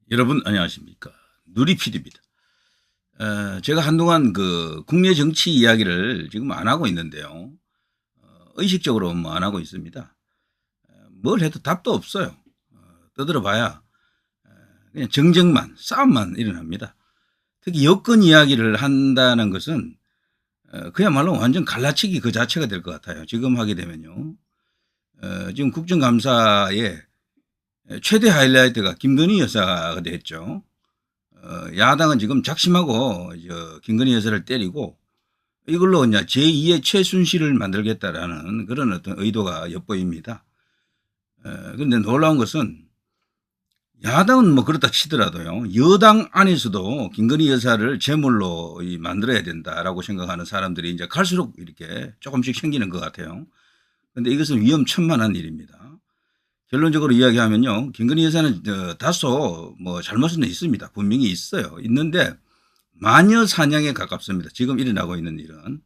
여러분 안녕하십니까. 누리PD입니다. 제가 한동안 그 국내 정치 이야기를 지금 안 하고 있는데요. 의식적으로 뭐 안 하고 있습니다. 뭘 해도 답도 없어요. 떠들어봐야 그냥 정쟁만 싸움만 일어납니다. 특히 여권 이야기를 한다는 것은 그야말로 완전 갈라치기 그 자체가 될 것 같아요. 지금 하게 되면요. 지금 국정감사에 최대 하이라이트가 김건희 여사가 됐죠. 야당은 지금 작심하고 김건희 여사를 때리고 이걸로 이제 제2의 최순실을 만들겠다라는 그런 어떤 의도가 엿보입니다. 그런데 놀라운 것은 야당은 뭐 그렇다 치더라도요, 여당 안에서도 김건희 여사를 제물로 만들어야 된다라고 생각하는 사람들이 이제 갈수록 이렇게 조금씩 생기는 것 같아요. 그런데 이것은 위험천만한 일입니다. 결론적으로 이야기하면요, 김건희 여사는 다소 뭐 잘못은 있습니다. 분명히 있어요. 있는데 마녀 사냥에 가깝습니다. 지금 일어나고 있는 일은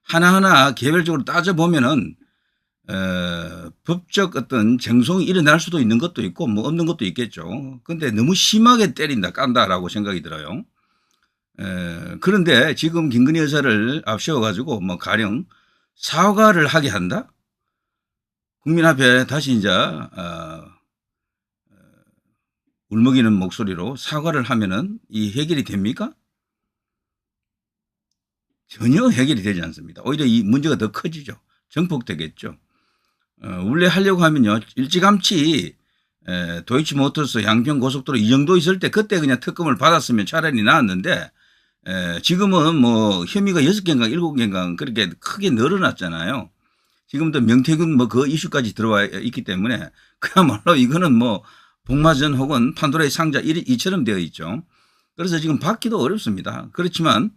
하나하나 개별적으로 따져보면은 법적 어떤 쟁송이 일어날 수도 있는 것도 있고 뭐 없는 것도 있겠죠. 그런데 너무 심하게 때린다 깐다라고 생각이 들어요. 그런데 지금 김건희 여사를 앞세워 가지고 뭐 가령 사과를 하게 한다? 국민 앞에 다시 이제 울먹이는 목소리로 사과를 하면은 이 해결이 됩니까? 전혀 해결이 되지 않습니다. 오히려 이 문제가 더 커지죠. 정폭되겠죠. 원래 하려고 하면요, 일찌감치 도이치모터스 양평고속도로 이 정도 있을 때 그때 그냥 특검을 받았으면 차라리 나았는데 지금은 뭐 혐의가 6개인가 7개인가 그렇게 크게 늘어났잖아요. 지금도 명태균 뭐 그 이슈까지 들어와 있기 때문에 그야말로 이거는 뭐 복마전 혹은 판도라의 상자 이처럼 되어 있죠. 그래서 지금 받기도 어렵습니다. 그렇지만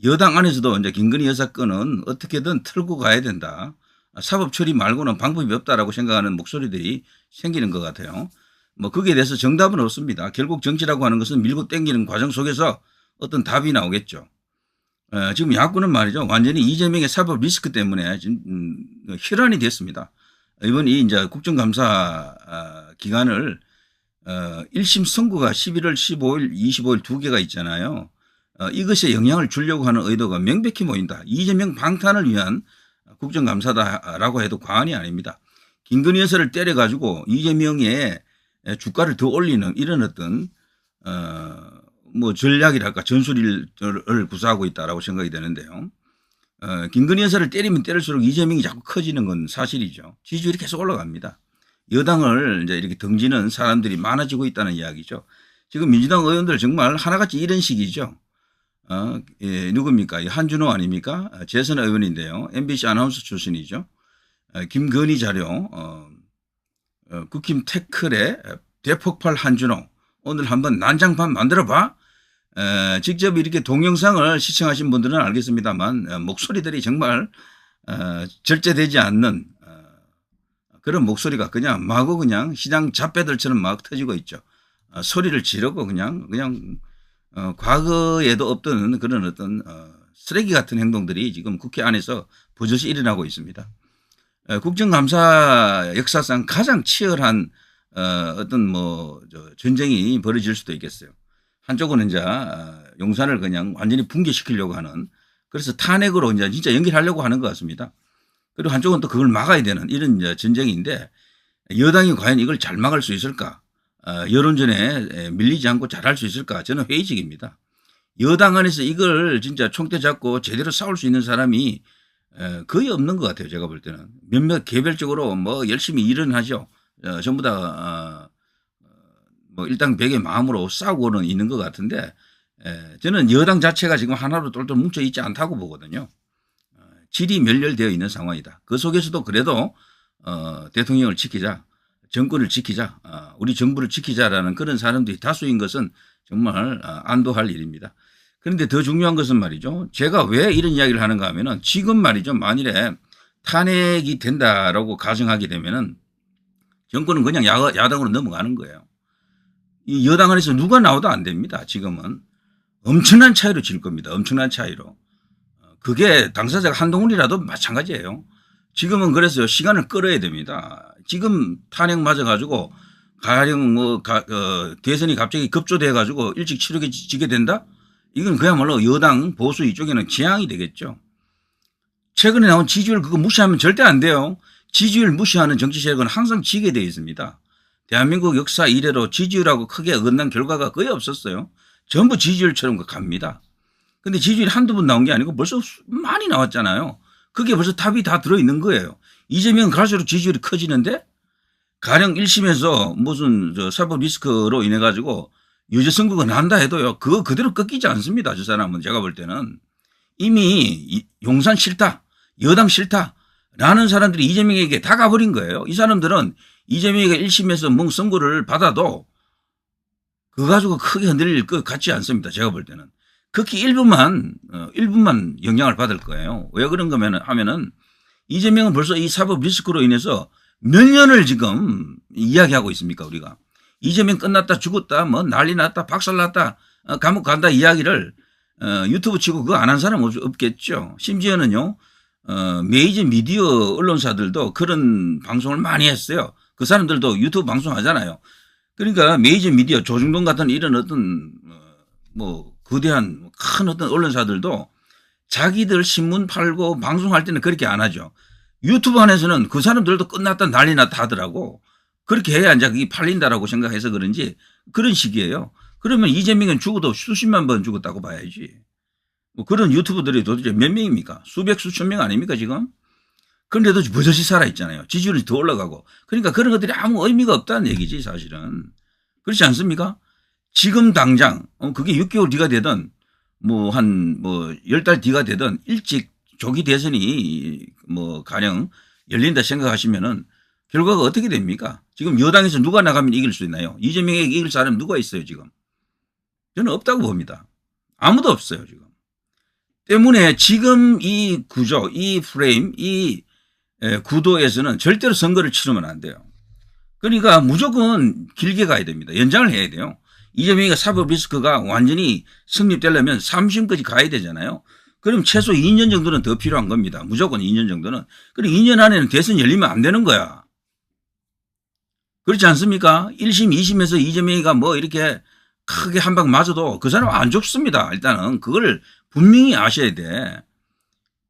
여당 안에서도 이제 김건희 여사 건은 어떻게든 틀고 가야 된다. 사법 처리 말고는 방법이 없다라고 생각하는 목소리들이 생기는 것 같아요. 뭐 거기에 대해서 정답은 없습니다. 결국 정치라고 하는 것은 밀고 당기는 과정 속에서 어떤 답이 나오겠죠. 지금 야권은 말이죠, 완전히 이재명의 사법 리스크 때문에 혈안이 됐습니다. 이번이 이제 국정감사 기간을 1심 선고가 11월 15일, 25일 두 개가 있잖아요. 이것에 영향을 주려고 하는 의도가 명백히 보인다. 이재명 방탄을 위한 국정감사다라고 해도 과언이 아닙니다. 김건희 여사를 때려가지고 이재명의 주가를 더 올리는 이런 어떤 뭐 전략이랄까 전술을 구사하고 있다라고 생각이 되는데요. 김건희 여사를 때리면 때릴수록 이재명이 자꾸 커지는 건 사실이죠. 지지율이 계속 올라갑니다. 여당을 이제 이렇게 등지는 사람들이 많아지고 있다는 이야기죠. 지금 민주당 의원들 정말 하나같이 이런 식이죠. 누굽니까? 한준호 아닙니까? 재선 의원인데요. MBC 아나운서 출신이죠. 김건희 자료, 국힘 태클에 대폭발 한준호. 오늘 한번 난장판 만들어봐. 직접 이렇게 동영상을 시청하신 분들은 알겠습니다만 목소리들이 정말 절제되지 않는 그런 목소리가 그냥 마구 그냥 시장 잡배들처럼 막 터지고 있죠. 소리를 지르고 그냥 과거에도 없던 그런 어떤 쓰레기 같은 행동들이 지금 국회 안에서 버젓이 일어나고 있습니다. 국정감사 역사상 가장 치열한 어떤 뭐 전쟁이 벌어질 수도 있겠어요. 한쪽은 이제 용산을 그냥 완전히 붕괴시키려고 하는, 그래서 탄핵으로 이제 진짜 연결하려고 하는 것 같습니다. 그리고 한쪽은 또 그걸 막아야 되는 이런 이제 전쟁인데 여당이 과연 이걸 잘 막을 수 있을까? 여론전에 밀리지 않고 잘할 수 있을까? 저는 회의적입니다. 여당 안에서 이걸 진짜 총대 잡고 제대로 싸울 수 있는 사람이 거의 없는 것 같아요. 제가 볼 때는. 몇몇 개별적으로 뭐 열심히 일은 하죠. 전부 다 뭐 일당백의 마음으로 싸우고는 있는 것 같은데 저는 여당 자체가 지금 하나로 똘똘 뭉쳐 있지 않다고 보거든요. 질이 멸렬되어 있는 상황이다. 그 속에서도 그래도 대통령을 지키자, 정권을 지키자, 우리 정부를 지키자라는 그런 사람들이 다수인 것은 정말 안도할 일입니다. 그런데 더 중요한 것은 말이죠, 제가 왜 이런 이야기를 하는가 하면은 지금 말이죠, 만일에 탄핵이 된다라고 가정하게 되면은 정권은 그냥 야당으로 넘어가는 거예요. 이 여당 안에서 누가 나와도 안 됩니다. 지금은 엄청난 차이로 질 겁니다. 엄청난 차이로. 그게 당사자가 한동훈이라도 마찬가지예요. 지금은 그래서 시간을 끌어야 됩니다. 지금 탄핵 맞아가지고 가령 대선이 갑자기 급조돼 가지고 일찍 치러지게 된다? 이건 그야말로 여당 보수 이쪽에는 재앙이 되겠죠. 최근에 나온 지지율 그거 무시하면 절대 안 돼요. 지지율 무시하는 정치 세력은 항상 지게 되어 있습니다. 대한민국 역사 이래로 지지율하고 크게 어긋난 결과가 거의 없었어요. 전부 지지율처럼 갑니다. 근데 지지율이 한두 번 나온 게 아니고 벌써 많이 나왔잖아요. 그게 벌써 답이 다 들어있는 거예요. 이재명은 갈수록 지지율이 커지는데 가령 1심에서 무슨 사법 리스크로 인해 가지고 유죄 선고가 난다 해도요. 그거 그대로 꺾이지 않습니다. 저 사람은 제가 볼 때는 이미 용산 싫다. 여당 싫다라는 사람들이 이재명에게 다 가버린 거예요. 이 사람들은 이재명이가 1심에서 뭔 선고를 받아도 그거 가지고 크게 흔들릴 것 같지 않습니다. 제가 볼 때는. 극히 일부만 영향을 받을 거예요. 왜 그런 거면 하면은 이재명은 벌써 이 사법 리스크로 인해서 몇 년을 지금 이야기하고 있습니까, 우리가. 이재명 끝났다, 죽었다, 뭐 난리 났다, 박살 났다, 감옥 간다 이야기를 유튜브 치고 그거 안 한 사람 없겠죠. 심지어는요, 메이저 미디어 언론사들도 그런 방송을 많이 했어요. 그 사람들도 유튜브 방송 하잖아요. 그러니까 메이저 미디어 조중동 같은 이런 어떤 뭐 거대한 큰 어떤 언론사들도 자기들 신문 팔고 방송할 때는 그렇게 안 하죠. 유튜브 안에서는 그 사람들도 끝났다 난리 났다 하더라고. 그렇게 해야 이제 그게 팔린다라고 생각해서 그런지 그런 식이에요. 그러면 이재명은 죽어도 수십만 번 죽었다고 봐야지. 뭐 그런 유튜브들이 도대체 몇 명입니까? 수백 수천 명 아닙니까 지금? 그런데도 버젓이 살아있잖아요. 지지율이 더 올라가고. 그러니까 그런 것들이 아무 의미가 없다는 얘기지 사실은. 그렇지 않습니까? 지금 당장 그게 6개월 뒤가 되든 뭐 한 10달 뒤가 되든 일찍 조기 대선이 뭐 가령 열린다 생각하시면은 결과가 어떻게 됩니까? 지금 여당에서 누가 나가면 이길 수 있나요? 이재명에게 이길 사람 누가 있어요 지금? 저는 없다고 봅니다. 아무도 없어요 지금. 때문에 지금 이 구조, 이 프레임, 이 구도에서는 절대로 선거를 치르면 안 돼요. 그러니까 무조건 길게 가야 됩니다. 연장을 해야 돼요. 이재명이가 사법 리스크가 완전히 성립되려면 3심까지 가야 되잖아요. 그럼 최소 2년 정도는 더 필요한 겁니다. 무조건 2년 정도는. 그럼 2년 안에는 대선 열리면 안 되는 거야. 그렇지 않습니까? 1심, 2심에서 이재명이가 뭐 이렇게 크게 한 방 맞아도 그 사람 안 죽습니다. 일단은 그걸 분명히 아셔야 돼.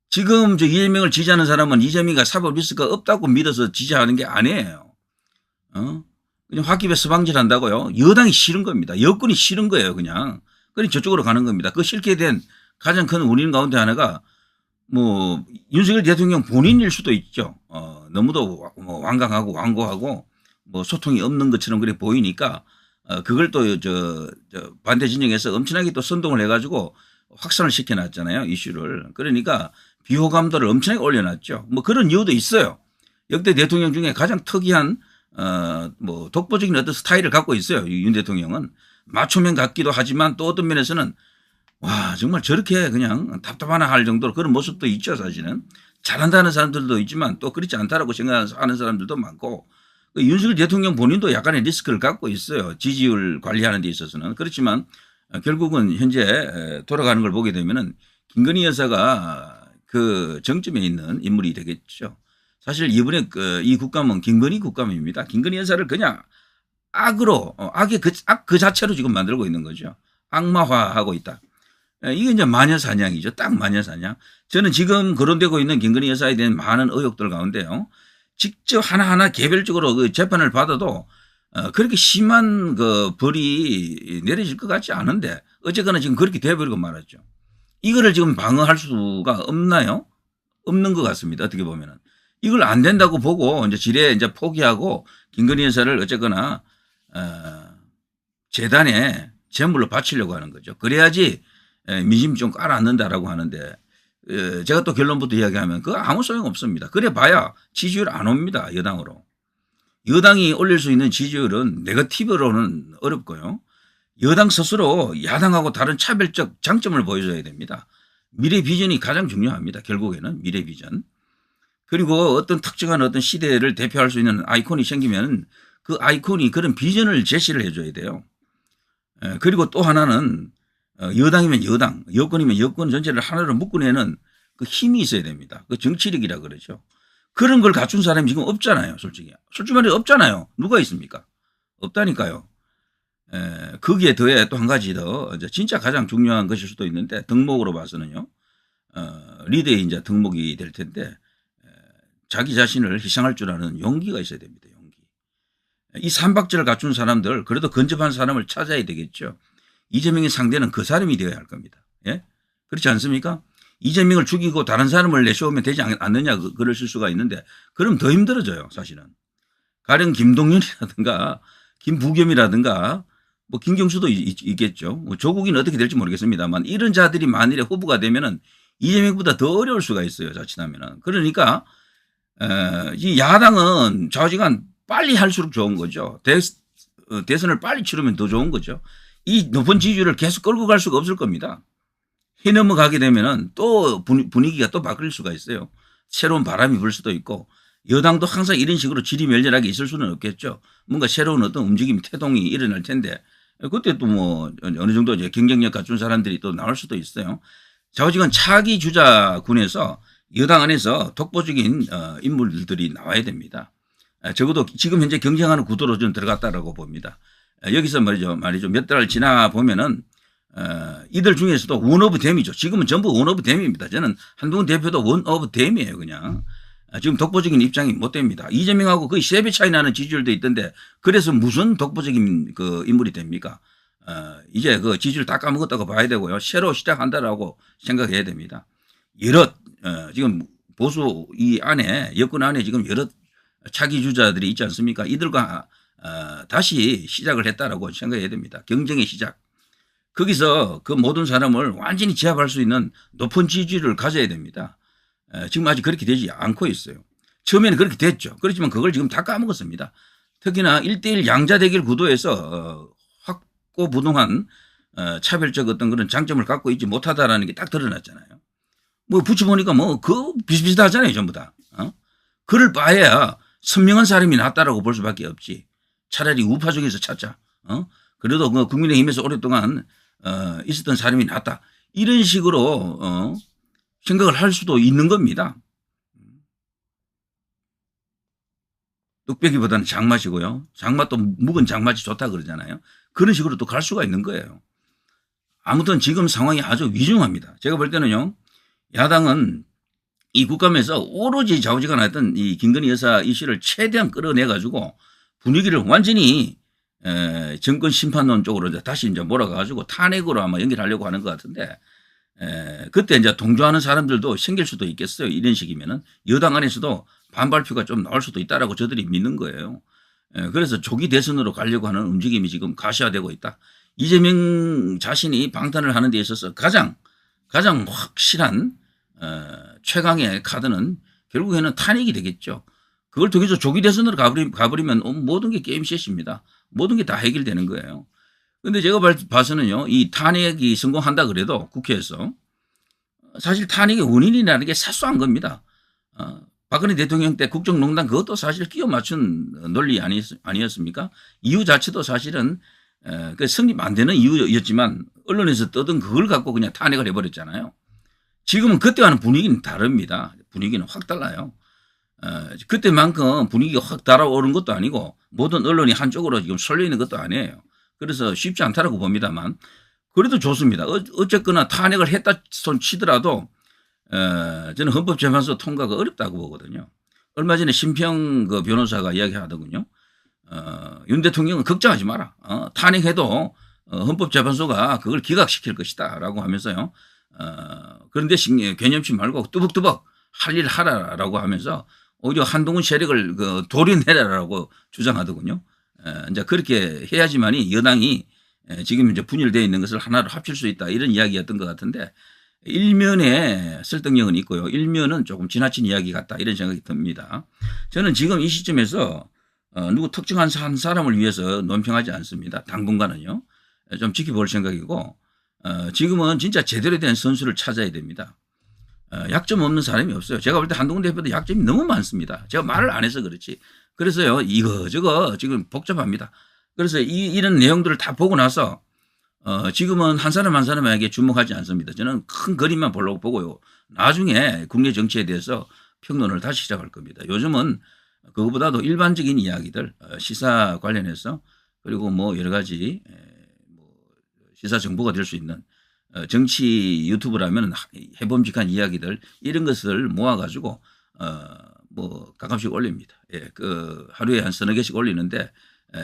지금 저 이재명을 지지하는 사람은 이재명이가 사법 리스크가 없다고 믿어서 지지하는 게 아니에요. 그냥 홧김에 서방질 한다고요. 여당이 싫은 겁니다. 여권이 싫은 거예요, 그냥. 그러니 저쪽으로 가는 겁니다. 그 싫게 된 가장 큰 원인 가운데 하나가 뭐 윤석열 대통령 본인일 수도 있죠. 너무도 뭐 완강하고 완고하고 뭐 소통이 없는 것처럼 그래 보이니까 그걸 또 반대 진영에서 엄청나게 또 선동을 해가지고 확산을 시켜놨잖아요, 이슈를. 그러니까 비호감도를 엄청나게 올려놨죠. 뭐 그런 이유도 있어요. 역대 대통령 중에 가장 특이한 뭐 독보적인 어떤 스타일을 갖고 있어요. 윤 대통령은 마초맨 같기도 하지만 또 어떤 면에서는 와 정말 저렇게 그냥 답답하나 할 정도로 그런 모습도 있죠. 사실은 잘한다는 사람들도 있지만 또 그렇지 않다라고 생각하는 사람들도 많고 윤석열 대통령 본인도 약간의 리스크를 갖고 있어요. 지지율 관리하는 데 있어서는. 그렇지만 결국은 현재 돌아가는 걸 보게 되면은 김건희 여사가 그 정점에 있는 인물이 되겠죠. 사실 이번에 이 국감은 김건희 국감입니다. 김건희 여사를 그냥 악으로 악의 그 자체로 지금 만들고 있는 거죠. 악마화하고 있다. 이게 이제 마녀사냥이죠. 딱 마녀사냥. 저는 지금 거론되고 있는 김건희 여사에 대한 많은 의혹들 가운데요. 직접 하나하나 개별적으로 그 재판을 받아도 그렇게 심한 그 벌이 내려질 것 같지 않은데 어쨌거나 지금 그렇게 돼버리고 말았죠. 이거를 지금 방어할 수가 없나요? 없는 것 같습니다. 어떻게 보면은. 이걸 안 된다고 보고 이제 지뢰 이제 포기하고 김건희 여사를 어쨌거나 재단에 제물로 바치려고 하는 거죠. 그래야지 민심 좀 깔아앉는다라고 하는데 제가 또 결론부터 이야기하면 그거 아무 소용 없습니다. 그래 봐야 지지율 안 옵니다. 여당으로. 여당이 올릴 수 있는 지지율은 네거티브로는 어렵고요. 여당 스스로 야당하고 다른 차별적 장점을 보여줘야 됩니다. 미래 비전이 가장 중요합니다. 결국에는 미래 비전. 그리고 어떤 특정한 어떤 시대를 대표할 수 있는 아이콘이 생기면 그 아이콘이 그런 비전을 제시를 해줘야 돼요. 그리고 또 하나는 여당이면 여당, 여권이면 여권 전체를 하나로 묶어내는 그 힘이 있어야 됩니다. 그 정치력이라 그러죠. 그런 걸 갖춘 사람이 지금 없잖아요. 솔직히 말해 없잖아요. 누가 있습니까? 없다니까요. 거기에 더해 또 한 가지 더 이제 진짜 가장 중요한 것일 수도 있는데 덕목으로 봐서는요. 리더의 이제 덕목이 될 텐데 자기 자신을 희생할 줄 아는 용기가 있어야 됩니다. 용기. 이 삼박자를 갖춘 사람들 그래도 근접한 사람을 찾아야 되겠죠. 이재명의 상대는 그 사람이 되어야 할 겁니다. 예? 그렇지 않습니까? 이재명을 죽이고 다른 사람을 내세우면 되지 않느냐 그러실 수가 있는데 그럼 더 힘들어져요. 사실은. 가령 김동연이라든가 김부겸이라든가 뭐 김경수도 있겠죠. 뭐 조국이는 어떻게 될지 모르겠습니다만 이런 자들이 만일에 후보가 되면은 이재명보다 더 어려울 수가 있어요. 자칫하면은. 그러니까 이 야당은 좌우지간 빨리 할수록 좋은 거죠. 대선을 빨리 치르면 더 좋은 거죠. 이 높은 지지율을 계속 끌고 갈 수가 없을 겁니다. 해 넘어가게 되면은 또 분위기가 또 바뀔 수가 있어요. 새로운 바람이 불 수도 있고 여당도 항상 이런 식으로 지리멸렬하게 있을 수는 없겠죠. 뭔가 새로운 어떤 움직임, 태동이 일어날 텐데 그때 또 뭐 어느 정도 이제 경쟁력 갖춘 사람들이 또 나올 수도 있어요. 좌우지간 차기 주자군에서 여당 안에서 독보적인 인물들이 나와야 됩니다. 적어도 지금 현재 경쟁하는 구도로 좀 들어갔다라고 봅니다. 여기서 말이죠. 몇 달 지나 보면은 이들 중에서도 원 오브 댐이죠. 지금은 전부 원 오브 댐입니다. 저는 한동훈 대표도 원 오브 댐이에요. 그냥. 지금 독보적인 입장이 못 됩니다. 이재명하고 거의 3배 차이 나는 지지율도 있던데 그래서 무슨 독보적인 그 인물이 됩니까? 이제 그 지지율 다 까먹었다고 봐야 되고요. 새로 시작한다라고 생각해야 됩니다. 여러 지금 보수 이 안에 여권 안에 지금 여러 차기 주자들이 있지 않습니까? 이들과 다시 시작을 했다라고 생각해야 됩니다. 경쟁의 시작. 거기서 그 모든 사람을 완전히 제압할 수 있는 높은 지지율을 가져야 됩니다. 지금 아직 그렇게 되지 않고 있어요. 처음에는 그렇게 됐죠. 그렇지만 그걸 지금 다 까먹었습니다. 특히나 1대1 양자 대결 구도에서 확고부동한 차별적 어떤 그런 장점을 갖고 있지 못하다라는 게 딱 드러났잖아요. 뭐 붙여보니까 뭐 그 비슷비슷하잖아요. 전부 다. 그럴 바에야 선명한 사람이 낫다라고 볼 수밖에 없지. 차라리 우파 중에서 찾자. 그래도 그 국민의힘에서 오랫동안 있었던 사람이 낫다. 이런 식으로 생각을 할 수도 있는 겁니다. 뚝배기보다는 장맛이고요. 장맛도 묵은 장맛이 좋다 그러잖아요. 그런 식으로 또 갈 수가 있는 거예요. 아무튼 지금 상황이 아주 위중합니다. 제가 볼 때는요. 야당은 이 국감에서 오로지 좌우지간했던 이 김건희 여사 이슈를 최대한 끌어내 가지고 분위기를 완전히 정권 심판론 쪽으로 다시 이제 몰아가 가지고 탄핵으로 아마 연결하려고 하는 것 같은데 그때 이제 동조하는 사람들도 생길 수도 있겠어요. 이런 식이면은 여당 안에서도 반발표가 좀 나올 수도 있다라고 저들이 믿는 거예요. 그래서 조기 대선으로 가려고 하는 움직임이 지금 가시화되고 있다. 이재명 자신이 방탄을 하는 데 있어서 가장 확실한 최강의 카드는 결국에는 탄핵이 되겠죠. 그걸 통해서 조기 대선으로 가버리면 모든 게 게임 셋입니다. 모든 게 다 해결되는 거예요. 그런데 제가 봐서는요. 이 탄핵이 성공한다 그래도 국회에서 사실 탄핵의 원인이라는 게 사소한 겁니다. 박근혜 대통령 때 국정농단 그것도 사실 끼워 맞춘 논리 아니었습니까? 이유 자체도 사실은 그 성립 안 되는 이유였지만 언론에서 떠든 그걸 갖고 그냥 탄핵을 해버렸잖아요. 지금은 그때와는 분위기는 다릅니다. 분위기는 확 달라요. 그때만큼 분위기가 확 달아오른 것도 아니고 모든 언론이 한쪽으로 지금 쏠려 있는 것도 아니에요. 그래서 쉽지 않다라고 봅니다만 그래도 좋습니다. 어쨌거나 탄핵을 했다 손 치더라도 저는 헌법재판소 통과가 어렵다고 보거든요. 얼마 전에 심평 그 변호사가 이야기하더군요. 윤 대통령은 걱정하지 마라. 탄핵해도 헌법재판소가 그걸 기각시킬 것이다라고 하면서요. 그런데 개념치 말고 뚜벅뚜벅 할 일 하라라고 하면서 오히려 한동훈 세력을 도려내라라고 주장하더군요. 이제 그렇게 해야지만이 여당이 지금 이제 분열되어 있는 것을 하나로 합칠 수 있다 이런 이야기였던 것 같은데 일면에 설득력은 있고요. 일면은 조금 지나친 이야기 같다 이런 생각이 듭니다. 저는 지금 이 시점에서 누구 특정한 한 사람을 위해서 논평하지 않습니다. 당분간은요. 좀 지켜볼 생각이고 지금은 진짜 제대로 된 선수를 찾아야 됩니다. 약점 없는 사람이 없어요. 제가 볼 때 한동훈 대표도 약점이 너무 많습니다. 제가 말을 안 해서 그렇지. 그래서요. 이거저거 지금 복잡합니다. 그래서 이런 내용들을 다 보고 나서 지금은 한 사람 한 사람에게 주목하지 않습니다. 저는 큰 그림만 보려고 보고요. 나중에 국내 정치에 대해서 평론을 다시 시작할 겁니다. 요즘은 그거보다도 일반적인 이야기들 시사 관련해서 그리고 뭐 여러 가지 뭐 시사 정보가 될 수 있는 정치 유튜브라면 해봄직한 이야기들 이런 것을 모아가지고 뭐 가끔씩 올립니다. 예, 그 하루에 한 서너 개씩 올리는데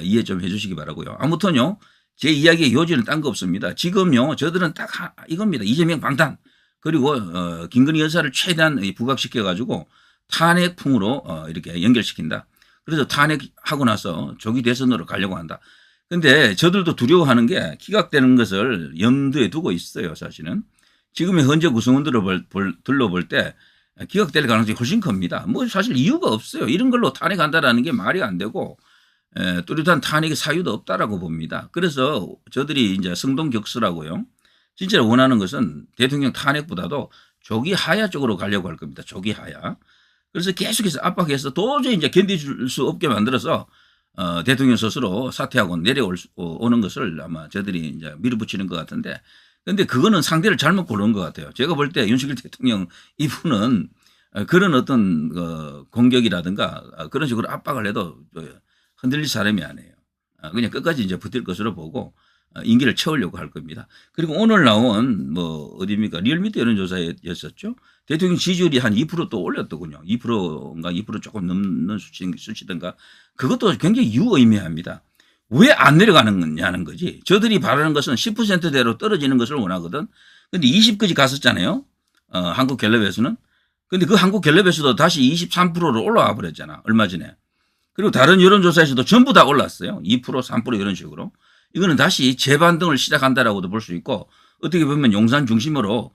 이해 좀 해주시기 바라고요. 아무튼요, 제 이야기의 요지는 딴 거 없습니다. 지금요, 저들은 딱 이겁니다. 이재명 방탄 그리고 김건희 여사를 최대한 부각시켜가지고 탄핵풍으로 이렇게 연결시킨다. 그래서 탄핵하고 나서 조기 대선으로 가려고 한다. 근데 저들도 두려워하는 게 기각되는 것을 염두에 두고 있어요, 사실은. 지금의 현재 구성원들을 둘러볼 때 기각될 가능성이 훨씬 큽니다. 뭐 사실 이유가 없어요. 이런 걸로 탄핵한다라는 게 말이 안 되고 뚜렷한 탄핵의 사유도 없다라고 봅니다. 그래서 저들이 이제 성동격수라고요. 진짜 원하는 것은 대통령 탄핵보다도 조기 하야 쪽으로 가려고 할 겁니다. 조기 하야. 그래서 계속해서 압박해서 도저히 이제 견딜 수 없게 만들어서 대통령 스스로 사퇴하고 내려오는 것을 아마 저들이 이제 밀어붙이는 것 같은데, 근데 그거는 상대를 잘못 고른 것 같아요. 제가 볼 때 윤석열 대통령 이분은 그런 어떤 공격이라든가 그런 식으로 압박을 해도 흔들릴 사람이 아니에요. 그냥 끝까지 이제 버틸 것으로 보고 임기를 채우려고 할 겁니다. 그리고 오늘 나온 뭐 어디입니까? 리얼미터 여론조사였었죠. 대통령 지지율이 한 2%또 올렸더군요. 2%인가 2% 조금 넘는 수치든가. 그것도 굉장히 유의미합니다. 왜 안 내려가느냐는 거지. 저들이 바라는 것은 10%대로 떨어지는 것을 원하거든. 근데 20까지 갔었잖아요. 한국갤럽에서는. 근데 그 한국갤럽에서도 다시 23%로 올라와 버렸잖아. 얼마 전에. 그리고 다른 여론조사에서도 전부 다 올랐어요. 2%, 3% 이런 식으로. 이거는 다시 재반등을 시작한다라고도 볼 수 있고, 어떻게 보면 용산 중심으로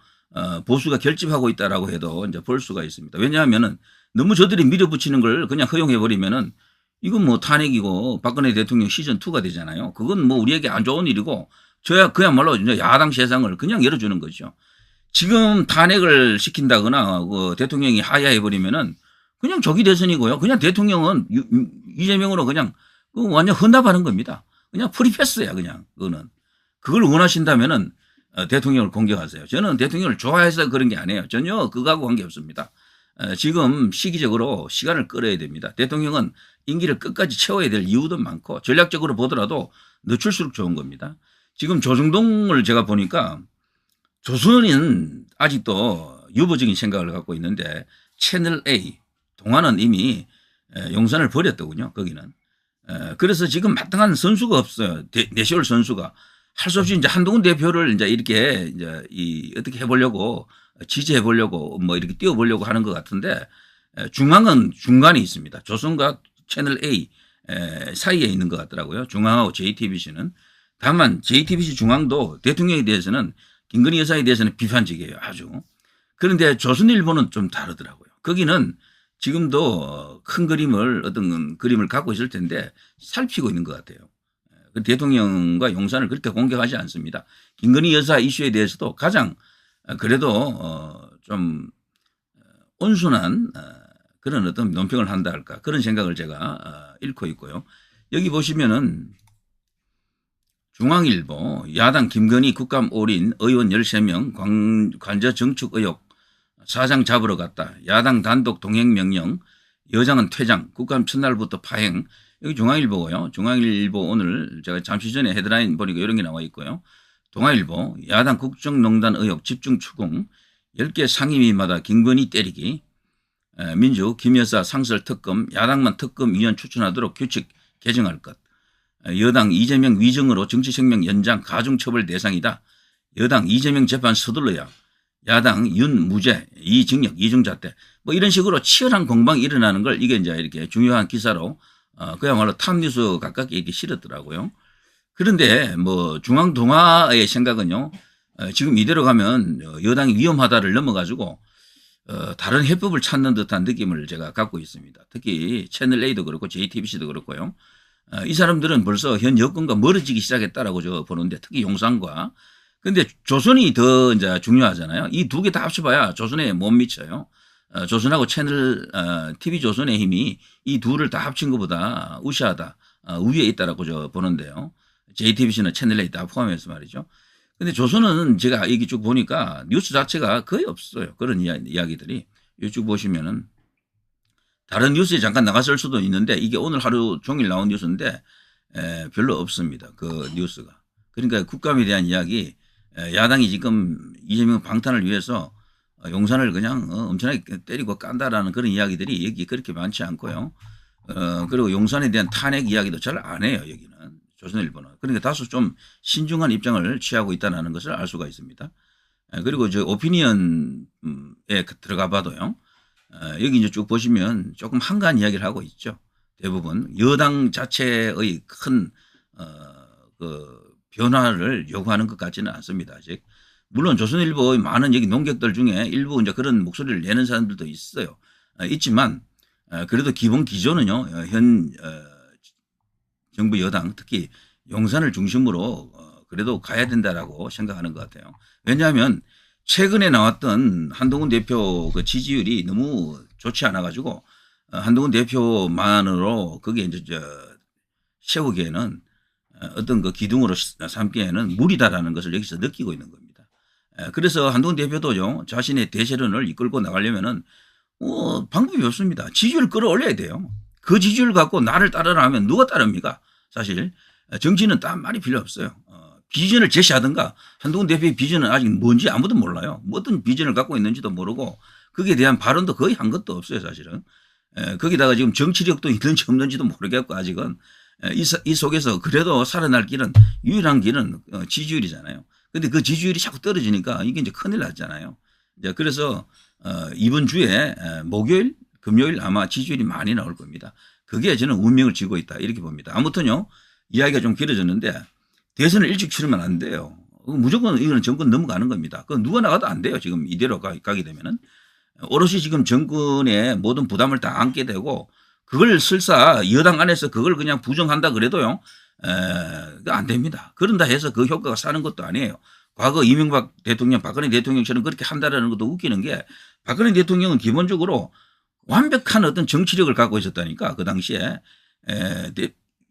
보수가 결집하고 있다라고 해도 이제 볼 수가 있습니다. 왜냐하면은 너무 저들이 밀어붙이는 걸 그냥 허용해버리면은 이건 뭐 탄핵이고 박근혜 대통령 시즌2가 되잖아요. 그건 뭐 우리에게 안 좋은 일이고 그야말로 이제 야당 세상을 그냥 열어주는 거죠. 지금 탄핵을 시킨다거나 대통령이 하야해버리면은 그냥 조기 대선이고요. 그냥 대통령은 이재명으로 그냥 완전 헌납하는 겁니다. 그냥 프리패스야, 그냥. 그거는. 그걸 원하신다면은 대통령을 공격하세요. 저는 대통령을 좋아해서 그런 게 아니에요. 전혀 그거하고 관계없습니다. 지금 시기적으로 시간을 끌어야 됩니다. 대통령은 임기를 끝까지 채워야 될 이유도 많고 전략적으로 보더라도 늦출수록 좋은 겁니다. 지금 조중동을 제가 보니까 조선은 아직도 유보적인 생각을 갖고 있는데 채널 A, 동아는 이미 용산을 버렸더군요. 거기는. 그래서 지금 마땅한 선수가 없어요. 내세울 선수가. 할 수 없이 이제 한동훈 대표를 이제 이렇게 이제 어떻게 해보려고 지지해보려고 뭐 이렇게 띄워보려고 하는 것 같은데, 중앙은 중간에 있습니다. 조선과 채널 A 사이에 있는 것 같더라고요. 중앙하고 JTBC는. 다만 JTBC 중앙도 대통령에 대해서는 김건희 여사에 대해서는 비판적이에요. 아주. 그런데 조선일보는 좀 다르더라고요. 거기는 지금도 큰 그림을 어떤 그림을 갖고 있을 텐데 살피고 있는 것 같아요. 대통령과 용산을 그렇게 공격하지 않습니다. 김건희 여사 이슈에 대해서도 가장 그래도 좀 온순한 그런 어떤 논평을 한다 할까, 그런 생각을 제가 읽고 있고요. 여기 보시면은 중앙일보 야당 김건희 국감 올인 의원 13명 관저 정축 의혹 사장 잡으러 갔다. 야당 단독 동행 명령 여장은 퇴장 국감 첫날부터 파행. 여기 중앙일보고요. 중앙일보 오늘 제가 잠시 전에 헤드라인 보니까 이런 게 나와 있고요. 동아일보 야당 국정농단 의혹 집중 추궁 10개 상임위마다 김건희 때리기. 민주 김여사 상설 특검 야당만 특검위원 추천하도록 규칙 개정할 것. 여당 이재명 위증으로 정치생명 연장 가중처벌 대상이다. 여당 이재명 재판 서둘러야. 야당 윤 무죄 이징역 이중잣대 뭐 이런 식으로 치열한 공방이 일어나는 걸 이게 이제 이렇게 중요한 기사로 그야말로 탑뉴스 가깝게 이렇게 실었더라고요. 그런데 뭐 중앙동아의 생각은요, 지금 이대로 가면 여당이 위험하다를 넘어가지고 다른 해법을 찾는 듯한 느낌을 제가 갖고 있습니다. 특히 채널A도 그렇고 JTBC도 그렇고요. 이 사람들은 벌써 현 여권과 멀어지기 시작했다라고 저 보는데, 특히 용산과. 근데 조선이 더 이제 중요하잖아요. 이 두 개 다 합쳐봐야 조선에 못 미쳐요. 조선하고 채널 TV조선의 힘이 이 둘을 다 합친 것보다 우시하다, 우위에 있다라고 저 보는데요. JTBC나 채널A 다 포함해서 말이죠. 근데 조선은 제가 여기 쭉 보니까 뉴스 자체가 거의 없어요. 그런 이야기들이. 이쪽 보시면은 다른 뉴스에 잠깐 나갔을 수도 있는데 이게 오늘 하루 종일 나온 뉴스인데 별로 없습니다. 그 뉴스가. 그러니까 국감에 대한 이야기 야당이 지금 이재명 방탄을 위해서 용산을 그냥 엄청나게 때리고 깐다라는 그런 이야기들이 여기 그렇게 많지 않고요. 그리고 용산에 대한 탄핵 이야기도 잘 안 해요. 여기는 조선일보는. 그러니까 다소 좀 신중한 입장을 취하고 있다는 것을 알 수가 있습니다. 그리고 저 오피니언에 들어가 봐도요. 여기 이제 쭉 보시면 조금 한가한 이야기를 하고 있죠. 대부분 여당 자체의 큰 그 변화를 요구하는 것 같지는 않습니다. 아직. 물론 조선일보의 많은 여기 논객들 중에 일부 이제 그런 목소리를 내는 사람들도 있어요. 있지만 그래도 기본 기조는요. 현 정부 여당 특히 용산을 중심으로 그래도 가야 된다라고 생각하는 것 같아요. 왜냐하면 최근에 나왔던 한동훈 대표 그 지지율이 너무 좋지 않아 가지고 한동훈 대표만으로 거기에 이제 세우기에는 어떤 그 기둥으로 삼기에는 무리다라는 것을 여기서 느끼고 있는 겁니다. 그래서 한동훈 대표도요 자신의 대세론을 이끌고 나가려면은 방법이 없습니다. 지지율을 끌어올려야 돼요. 그 지지율 갖고 나를 따르라 하면 누가 따릅니까? 사실 정치는 딴 말이 필요 없어요. 비전을 제시하든가 한동훈 대표의 비전은 아직 뭔지 아무도 몰라요. 뭐 어떤 비전을 갖고 있는지도 모르고 거기에 대한 발언도 거의 한 것도 없어요. 사실은. 거기다가 지금 정치력도 있는지 없는지도 모르겠고 아직은 이 속에서 그래도 살아날 길은 유일한 길은 지지율이잖아요. 그런데 그 지지율이 자꾸 떨어지니까 이게 이제 큰일 났잖아요. 이제 그래서 이번 주에 목요일, 금요일 아마 지지율이 많이 나올 겁니다. 그게 저는 운명을 쥐고 있다 이렇게 봅니다. 아무튼요 이야기가 좀 길어졌는데 대선을 일찍 치르면 안 돼요. 무조건 이거는 정권 넘어가는 겁니다. 그 누가 나가도 안 돼요. 지금 이대로 가게 되면은 오롯이 지금 정권의 모든 부담을 다 안게 되고 그걸 설사 여당 안에서 그걸 그냥 부정한다 그래도요 안 됩니다. 그런다 해서 그 효과가 사는 것도 아니에요. 과거 이명박 대통령, 박근혜 대통령처럼 그렇게 한다라는 것도 웃기는 게 박근혜 대통령은 기본적으로 완벽한 어떤 정치력을 갖고 있었다니까 그 당시에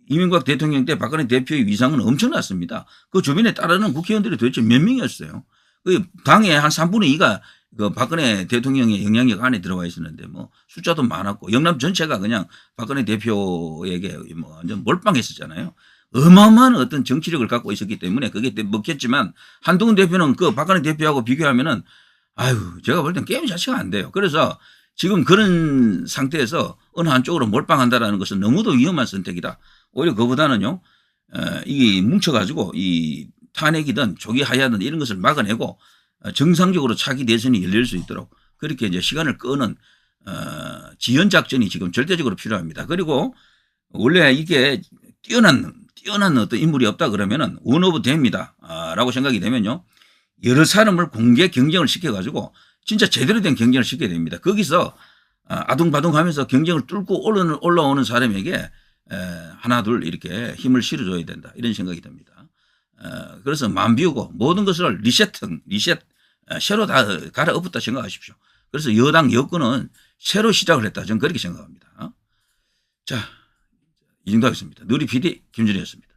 이명박 대통령 때 박근혜 대표의 위상은 엄청났습니다. 그 주변에 따르는 국회의원들이 도대체 몇 명이었어요. 그 당의 한 3분의 2가 그 박근혜 대통령의 영향력 안에 들어와 있었는데 뭐 숫자도 많았고 영남 전체가 그냥 박근혜 대표에게 뭐 완전 몰빵했었잖아요. 어마어마한 어떤 정치력을 갖고 있었기 때문에 그게 먹혔지만 한동훈 대표는 그 박근혜 대표하고 비교하면은 아유 제가 볼 땐 게임 자체가 안 돼요. 그래서 지금 그런 상태에서 어느 한쪽으로 몰빵한다라는 것은 너무도 위험한 선택이다. 오히려 그보다는요, 이게 뭉쳐가지고 이 탄핵이든 조기 하야든 이런 것을 막아내고 정상적으로 차기 대선이 열릴 수 있도록 그렇게 이제 시간을 끄는 지연 작전이 지금 절대적으로 필요합니다. 그리고 원래 이게 뛰어난 어떤 인물이 없다 그러면은 원오브 됩니다. 라고 생각이 되면요, 여러 사람을 공개 경쟁을 시켜가지고 진짜 제대로 된 경쟁을 시켜야 됩니다. 거기서 아둥바둥 하면서 경쟁을 뚫고 올라오는 사람에게 하나 둘 이렇게 힘을 실어줘야 된다 이런 생각이 듭니다. 그래서 마음 비우고 모든 것을 리셋 새로 다 갈아엎었다 생각하십시오. 그래서 여당 여권은 새로 시작을 했다 저는 그렇게 생각합니다. 자, 이 정도 하겠습니다. 누리 PD 김준희였습니다.